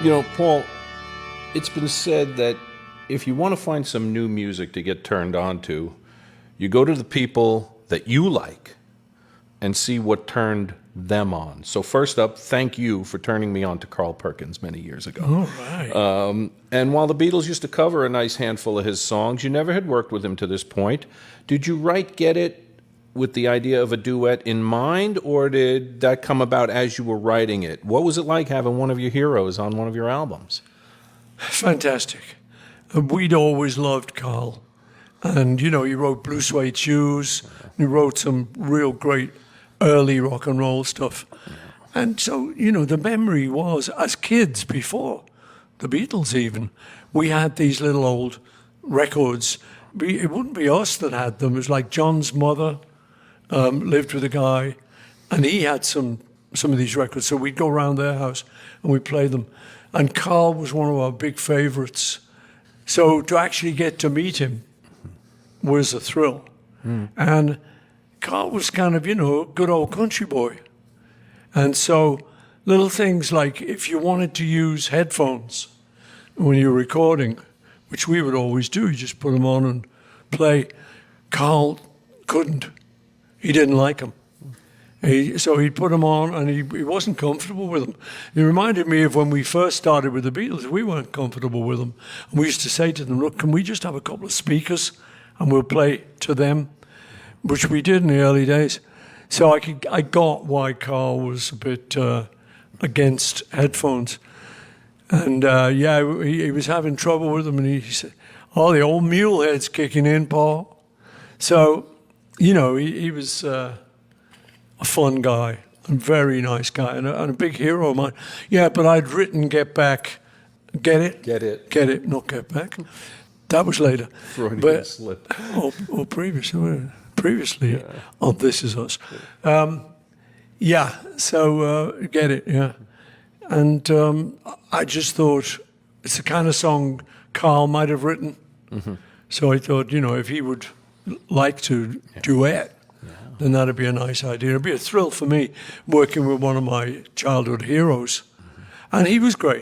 Paul, it's been said that if you want to find some new music to get turned on to, you go to the people that you like and see what turned them on. So first up, thank you for turning me on to Carl Perkins many years ago. All right. And while the Beatles used to cover a nice handful of his songs, you never had worked with him to this point. Did you write Get It with the idea of a duet in mind, or did that come about as you were writing it? What was it like having one of your heroes on one of your albums? Fantastic. We'd always loved Carl. And, he wrote Blue Suede Shoes. He wrote some real great early rock and roll stuff. And so, the memory was, as kids before the Beatles even, we had these little old records. It wouldn't be us that had them. It was like John's mother lived with a guy, and he had some of these records. So we'd go around their house and we'd play them. And Carl was one of our big favorites. So to actually get to meet him was a thrill. And Carl was kind of, a good old country boy. And so little things like if you wanted to use headphones when you're recording, which we would always do, you just put them on and play. Carl couldn't. He didn't like them. So he'd put them on, and he wasn't comfortable with them. It reminded me of when we first started with the Beatles. We weren't comfortable with them. And we used to say to them, look, can we just have a couple of speakers and we'll play to them, which we did in the early days. So I got why Carl was a bit against headphones. And, he was having trouble with them, and he said, oh, the old mule head's kicking in, Paul. So, he was a fun guy, a very nice guy, and a big hero of mine. Yeah, but I'd written Get Back. Get it? Get it. Get it, not Get Back. That was later. Freudian slip. Or previously on This Is Us. So Get It, yeah. And I just thought it's the kind of song Carl might have written. Mm-hmm. So I thought, if he would like to duet, then that'd be a nice idea. It'd be a thrill for me working with one of my childhood heroes. Mm-hmm. And he was great.